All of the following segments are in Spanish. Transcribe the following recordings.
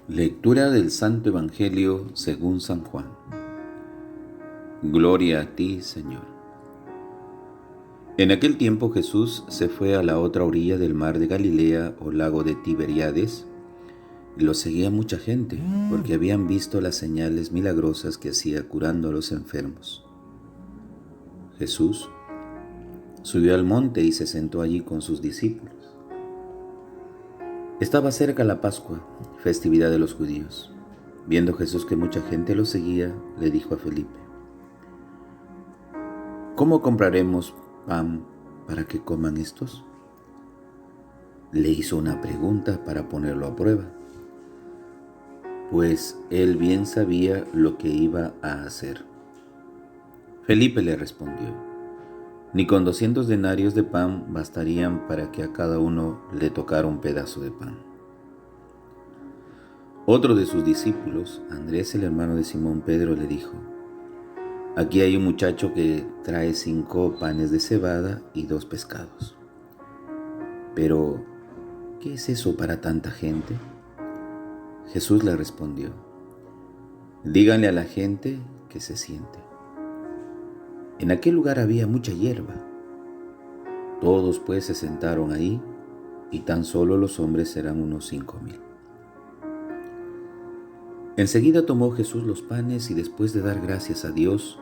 Lectura del Santo Evangelio según San Juan. Gloria a ti, Señor. En aquel tiempo Jesús se fue a la otra orilla del mar de Galilea o lago de Tiberíades, y lo seguía mucha gente, porque habían visto las señales milagrosas que hacía curando a los enfermos. Jesús subió al monte y se sentó allí con sus discípulos. Estaba cerca la Pascua, festividad de los judíos. Viendo Jesús que mucha gente lo seguía, le dijo a Felipe: ¿Cómo compraremos pan para que coman estos? Le hizo una pregunta para ponerlo a prueba, pues él bien sabía lo que iba a hacer. Felipe le respondió: Ni con 200 denarios de pan bastarían para que a cada uno le tocara un pedazo de pan. Otro de sus discípulos, Andrés, el hermano de Simón Pedro, le dijo: Aquí hay un muchacho que trae 5 panes de cebada y 2 pescados. Pero, ¿qué es eso para tanta gente? Jesús le respondió: Díganle a la gente que se siente. En aquel lugar había mucha hierba. Todos pues se sentaron ahí, y tan solo los hombres eran unos 5,000. Enseguida tomó Jesús los panes y después de dar gracias a Dios,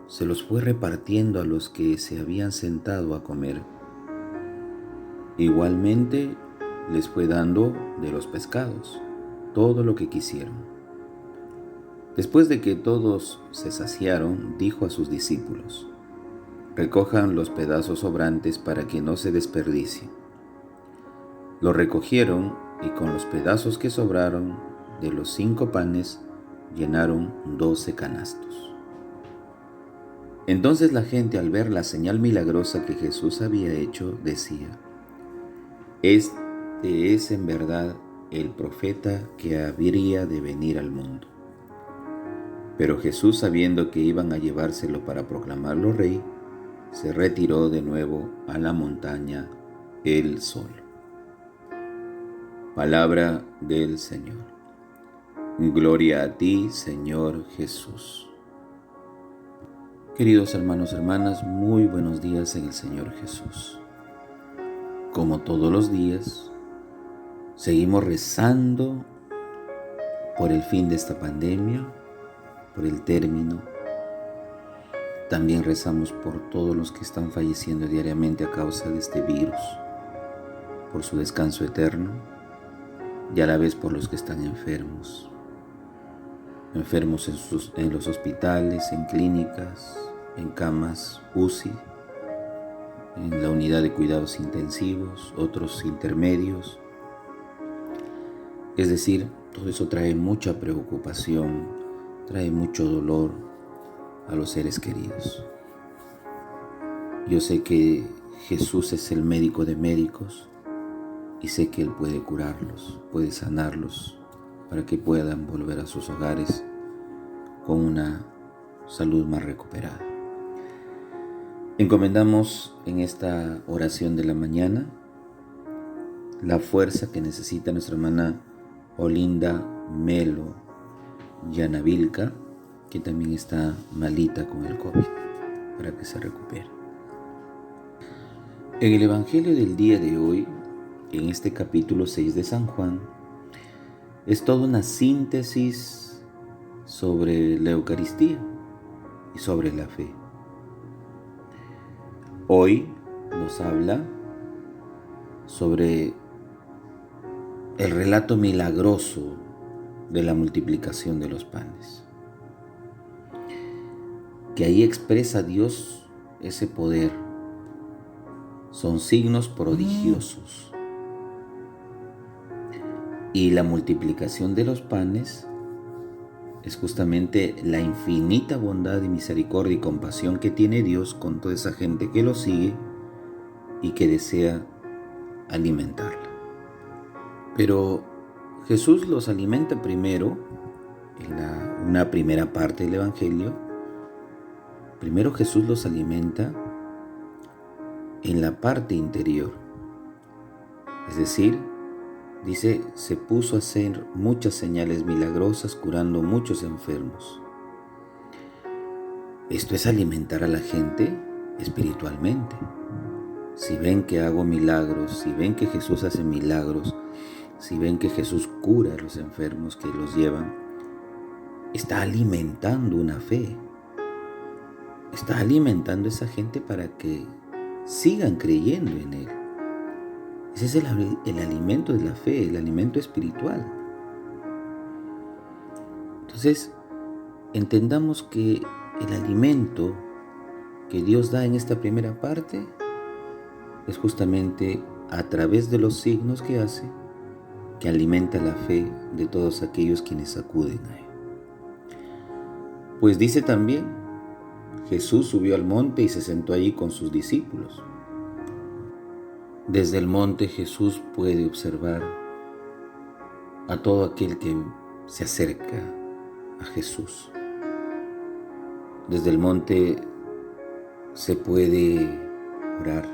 se los fue repartiendo a los que se habían sentado a comer. Igualmente les fue dando de los pescados, todo lo que quisieron. Después de que todos se saciaron, dijo a sus discípulos: Recojan los pedazos sobrantes para que no se desperdicien. Lo recogieron y con los pedazos que sobraron de los 5 panes llenaron 12 canastos. Entonces la gente, al ver la señal milagrosa que Jesús había hecho, decía: Este es en verdad el profeta que habría de venir al mundo. Pero Jesús, sabiendo que iban a llevárselo para proclamarlo rey, se retiró de nuevo a la montaña él solo. Palabra del Señor. Gloria a ti, Señor Jesús. Queridos hermanos y hermanas, muy buenos días en el Señor Jesús. Como todos los días, seguimos rezando por el fin de esta pandemia, por el término. También rezamos por todos los que están falleciendo diariamente a causa de este virus, por su descanso eterno, y a la vez por los que están enfermos en los hospitales, en clínicas, en camas UCI, en la unidad de cuidados intensivos, otros intermedios. Es decir, todo eso trae mucha preocupación, trae mucho dolor a los seres queridos. Yo sé que Jesús es el médico de médicos y sé que Él puede curarlos, puede sanarlos para que puedan volver a sus hogares con una salud más recuperada. Encomendamos en esta oración de la mañana la fuerza que necesita nuestra hermana Olinda Melo Yanavilca, que también está malita con el COVID, para que se recupere. En el Evangelio del día de hoy, en este capítulo 6 de San Juan, es toda una síntesis sobre la Eucaristía y sobre la fe. Hoy nos habla sobre el relato milagroso de la multiplicación de los panes, que ahí expresa Dios ese poder. Son signos prodigiosos. Y la multiplicación de los panes es justamente la infinita bondad y misericordia y compasión que tiene Dios con toda esa gente que lo sigue y que desea alimentarla. Pero Jesús los alimenta primero, en una primera parte del Evangelio. Primero Jesús los alimenta en la parte interior, es decir, Dice, se puso a hacer muchas señales milagrosas, curando muchos enfermos. Esto es alimentar a la gente espiritualmente. Si ven que hago milagros, si ven que Jesús hace milagros, si ven que Jesús cura a los enfermos que los llevan, está alimentando una fe. Está alimentando a esa gente para que sigan creyendo en Él. Ese es el alimento de la fe, el alimento espiritual. Entonces, entendamos que el alimento que Dios da en esta primera parte es justamente a través de los signos que hace, que alimenta la fe de todos aquellos quienes acuden a Él. Pues dice también, Jesús subió al monte y se sentó allí con sus discípulos. Desde el monte Jesús puede observar a todo aquel que se acerca a Jesús. Desde el monte se puede orar,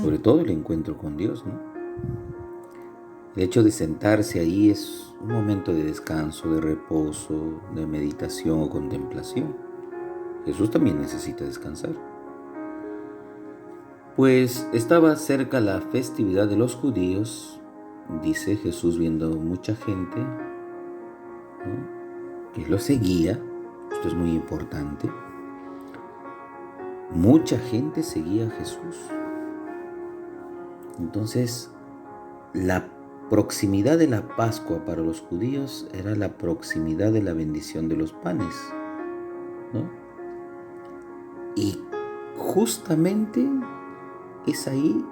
sobre todo el encuentro con Dios, ¿no? El hecho de sentarse ahí es un momento de descanso, de reposo, de meditación o contemplación. Jesús también necesita descansar. Pues estaba cerca la festividad de los judíos, dice Jesús viendo mucha gente, ¿no?, que lo seguía. Esto es muy importante. Mucha gente seguía a Jesús. Entonces, la proximidad de la Pascua para los judíos era la proximidad de la bendición de los panes, ¿no? Y justamente es ahí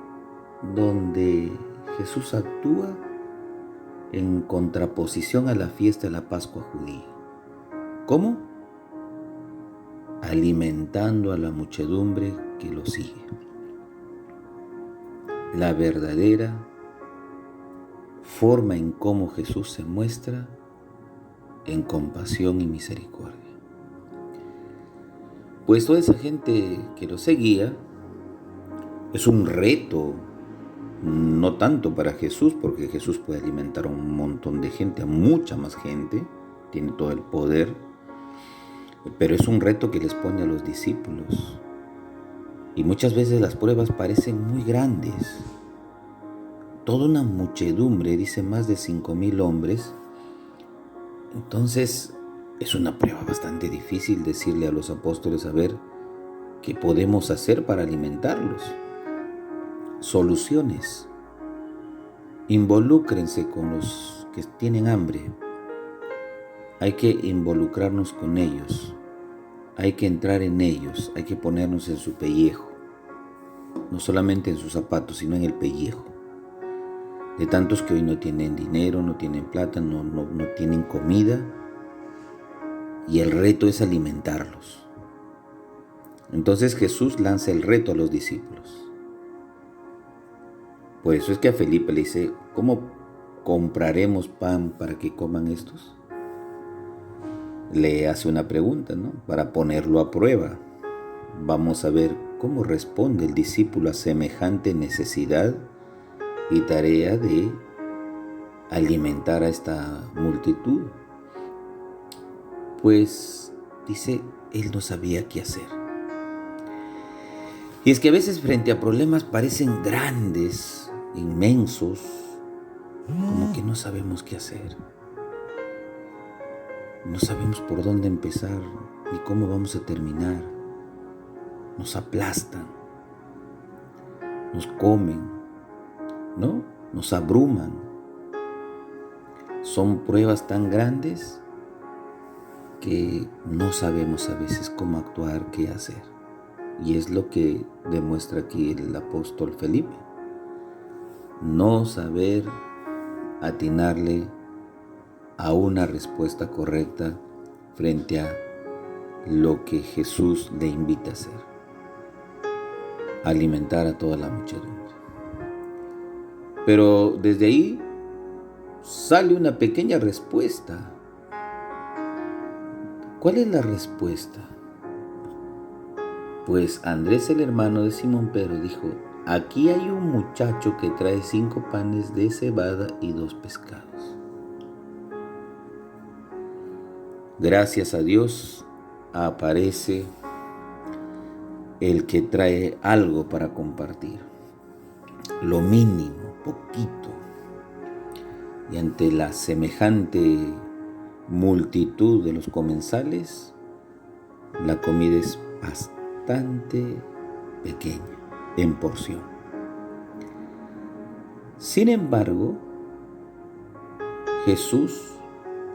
donde Jesús actúa en contraposición a la fiesta de la Pascua judía. ¿Cómo? Alimentando a la muchedumbre que lo sigue. La verdadera forma en cómo Jesús se muestra en compasión y misericordia. Pues toda esa gente que lo seguía es un reto, no tanto para Jesús, porque Jesús puede alimentar a un montón de gente, a mucha más gente, tiene todo el poder, pero es un reto que les pone a los discípulos. Y muchas veces las pruebas parecen muy grandes. Toda una muchedumbre, dice más de 5,000 hombres. Entonces es una prueba bastante difícil decirle a los apóstoles a ver qué podemos hacer para alimentarlos. Soluciones. Involúcrense con los que tienen hambre. Hay que involucrarnos con ellos. Hay que entrar en ellos. Hay que ponernos en su pellejo. No solamente en sus zapatos, sino en el pellejo. De tantos que hoy no tienen dinero, no tienen plata, no tienen comida. Y el reto es alimentarlos. Entonces Jesús lanza el reto a los discípulos. Por eso es que a Felipe le dice, ¿cómo compraremos pan para que coman estos? Le hace una pregunta, ¿no?, para ponerlo a prueba. Vamos a ver cómo responde el discípulo a semejante necesidad y tarea de alimentar a esta multitud. Pues dice, él no sabía qué hacer. Y es que a veces frente a problemas parecen grandes, inmensos, como que no sabemos qué hacer. No sabemos por dónde empezar ni cómo vamos a terminar. Nos aplastan, nos comen, ¿no? Nos abruman. Son pruebas tan grandes que no sabemos a veces cómo actuar, qué hacer. Y es lo que demuestra aquí el apóstol Felipe. No saber atinarle a una respuesta correcta frente a lo que Jesús le invita a hacer. Alimentar a toda la muchedumbre. Pero desde ahí sale una pequeña respuesta. ¿Cuál es la respuesta? Pues Andrés, el hermano de Simón Pedro, dijo, aquí hay un muchacho que trae 5 panes de cebada y 2 pescados. Gracias a Dios aparece el que trae algo para compartir, lo mínimo, poquito. Y ante la semejante multitud de los comensales, la comida es bastante pequeña en porción. Sin embargo, Jesús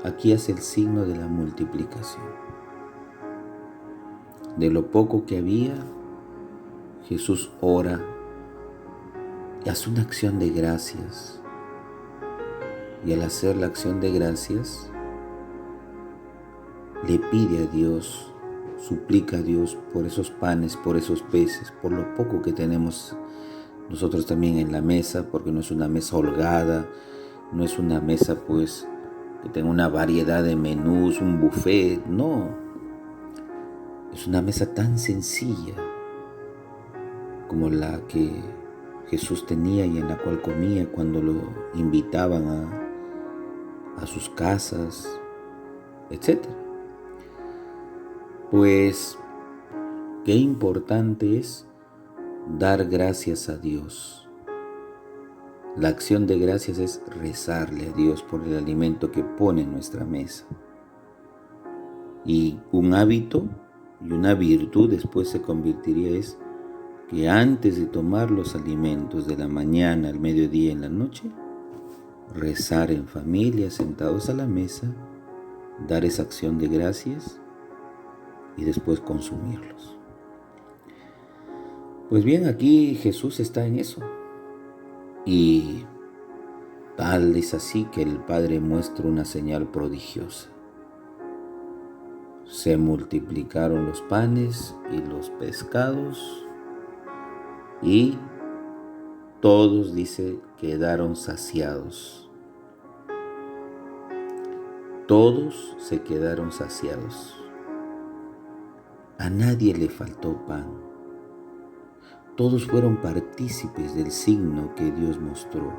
aquí hace el signo de la multiplicación. De lo poco que había, Jesús ora y hace una acción de gracias. Y al hacer la acción de gracias, le pide a Dios, suplica a Dios por esos panes, por esos peces, por lo poco que tenemos nosotros también en la mesa, porque no es una mesa holgada, no es una mesa pues que tenga una variedad de menús, un buffet, no. Es una mesa tan sencilla como la que Jesús tenía y en la cual comía cuando lo invitaban a sus casas, etc. Pues qué importante es dar gracias a Dios. La acción de gracias es rezarle a Dios por el alimento que pone en nuestra mesa. Y un hábito y una virtud después se convertiría es que antes de tomar los alimentos de la mañana, al mediodía y en la noche, rezar en familia, sentados a la mesa, dar esa acción de gracias y después consumirlos. Pues bien, aquí Jesús está en eso. Y tal es así que el Padre muestra una señal prodigiosa. Se multiplicaron los panes y los pescados y todos, dice, quedaron saciados. Todos se quedaron saciados. A nadie le faltó pan. Todos fueron partícipes del signo que Dios mostró.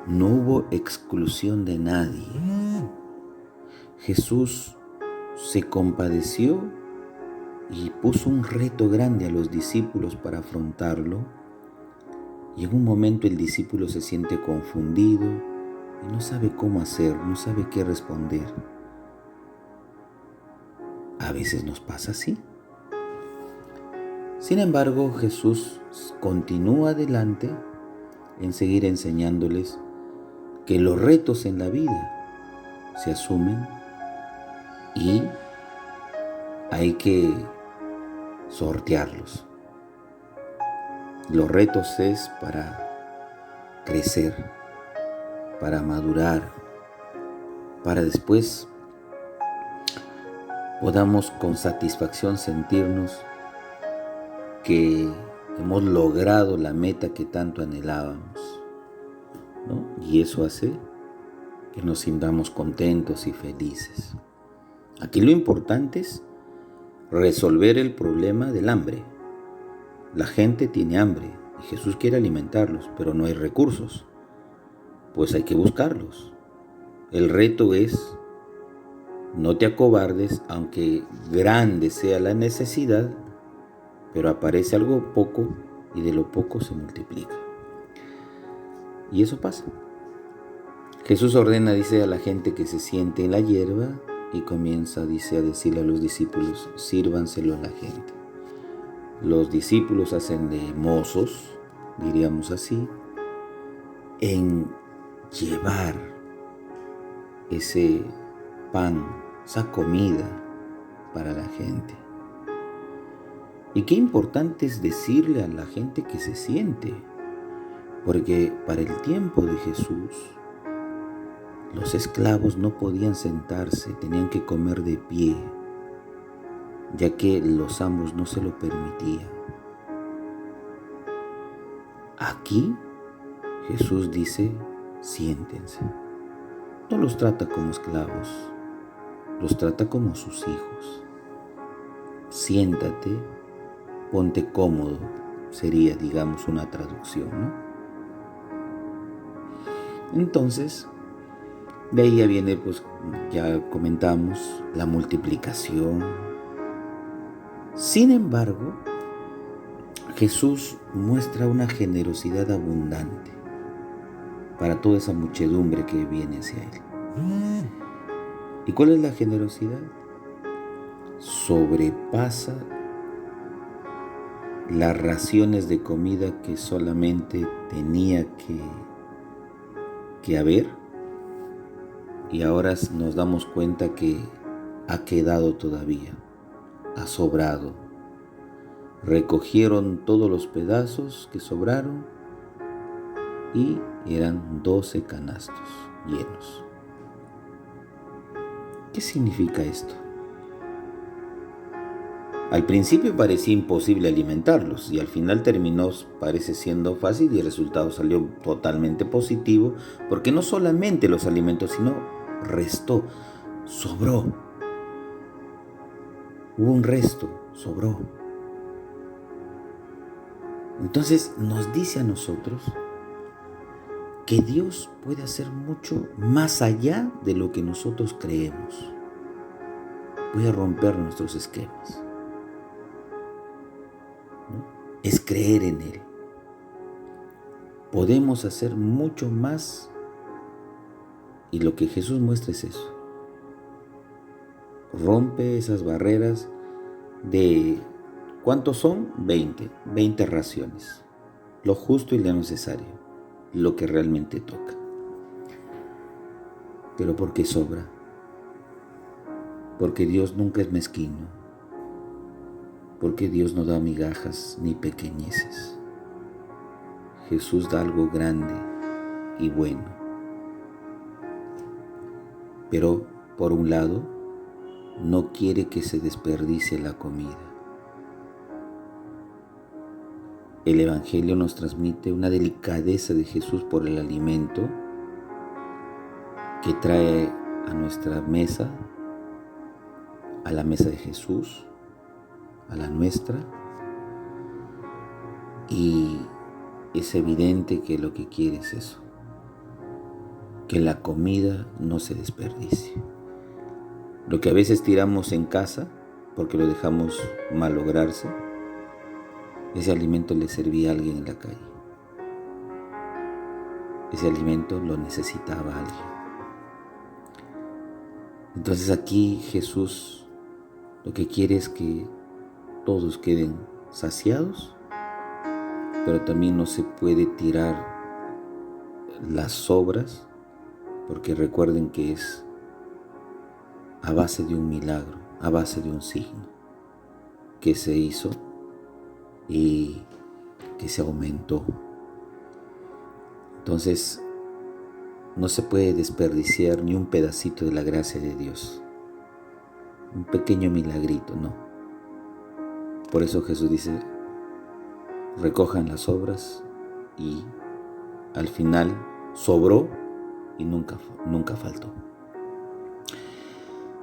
No hubo exclusión de nadie. Jesús se compadeció y puso un reto grande a los discípulos para afrontarlo. Y en un momento el discípulo se siente confundido y no sabe cómo hacer, no sabe qué responder. A veces nos pasa así. Sin embargo, Jesús continúa adelante en seguir enseñándoles que los retos en la vida se asumen y hay que sortearlos. Los retos es para crecer, para madurar, para después podamos con satisfacción sentirnos que hemos logrado la meta que tanto anhelábamos, ¿no? Y eso hace que nos sintamos contentos y felices. Aquí lo importante es resolver el problema del hambre. La gente tiene hambre y Jesús quiere alimentarlos, pero no hay recursos. Pues hay que buscarlos. El reto es no te acobardes, aunque grande sea la necesidad, pero aparece algo poco y de lo poco se multiplica. Y eso pasa. Jesús ordena, dice, a la gente que se siente en la hierba y comienza, dice, a decirle a los discípulos, sírvanselo a la gente. Los discípulos hacen de mozos, diríamos así, en llevar ese pan, esa comida para la gente. Y qué importante es decirle a la gente que se siente, porque para el tiempo de Jesús, los esclavos no podían sentarse, tenían que comer de pie, ya que los amos no se lo permitían. Aquí Jesús dice, siéntense. No los trata como esclavos, los trata como sus hijos. Siéntate, ponte cómodo, sería, digamos, una traducción, ¿no? Entonces, de ahí ya viene, pues, ya comentamos, la multiplicación. Sin embargo, Jesús muestra una generosidad abundante para toda esa muchedumbre que viene hacia Él. ¿Y cuál es la generosidad? Sobrepasa las raciones de comida que solamente tenía que haber, y ahora nos damos cuenta que ha quedado todavía, ha sobrado. Recogieron todos los pedazos que sobraron y eran 12 canastos llenos. ¿Qué significa esto? Al principio parecía imposible alimentarlos y al final terminó, parece siendo fácil, y el resultado salió totalmente positivo, porque no solamente los alimentó, sino restó, sobró. Hubo un resto, sobró. Entonces nos dice a nosotros que Dios puede hacer mucho más allá de lo que nosotros creemos. Puede romper nuestros esquemas, ¿no? Es creer en Él. Podemos hacer mucho más, y lo que Jesús muestra es eso. Rompe esas barreras de, ¿cuántos son? 20 raciones. Lo justo y lo necesario, lo que realmente toca. Pero ¿por qué sobra? Porque Dios nunca es mezquino. Porque Dios no da migajas ni pequeñeces. Jesús da algo grande y bueno. Pero, por un lado, no quiere que se desperdicie la comida. El Evangelio nos transmite una delicadeza de Jesús por el alimento que trae a nuestra mesa, a la mesa de Jesús, a la nuestra, y es evidente que lo que quiere es eso, que la comida no se desperdicie. Lo que a veces tiramos en casa porque lo dejamos malograrse, ese alimento le servía a alguien en la calle. Ese alimento lo necesitaba alguien. Entonces aquí Jesús lo que quiere es que todos queden saciados, pero también no se puede tirar las sobras, porque recuerden que es a base de un milagro, a base de un signo que se hizo y que se aumentó. Entonces, no se puede desperdiciar ni un pedacito de la gracia de Dios. Un pequeño milagrito, no. Por eso Jesús dice, recojan las sobras, y al final sobró y nunca faltó.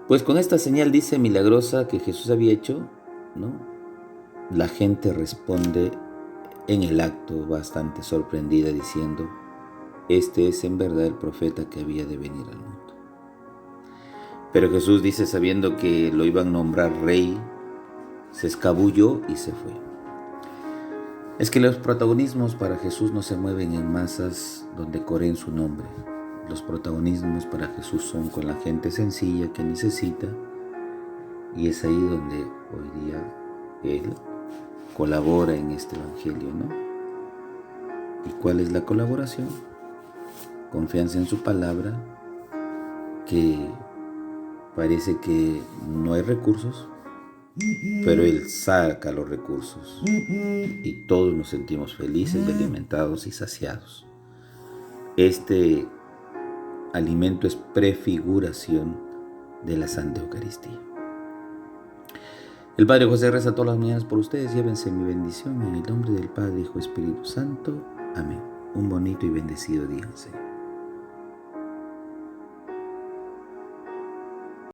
Pues con esta señal, dice, milagrosa que Jesús había hecho, ¿no?, la gente responde en el acto bastante sorprendida diciendo, este es en verdad el profeta que había de venir al mundo. Pero Jesús dice, sabiendo que lo iban a nombrar rey, se escabulló y se fue. Es que los protagonismos para Jesús no se mueven en masas donde coreen su nombre. Los protagonismos para Jesús son con la gente sencilla que necesita, y es ahí donde hoy día Él colabora en este Evangelio, ¿no? ¿Y cuál es la colaboración? Confianza en su palabra, que parece que no hay recursos, pero Él saca los recursos y todos nos sentimos felices, alimentados y saciados. Este alimento es prefiguración de la Santa Eucaristía. El Padre José reza todas las mañanas por ustedes. Llévense mi bendición en el nombre del Padre, Hijo y Espíritu Santo. Amén. Un bonito y bendecido día, Señor.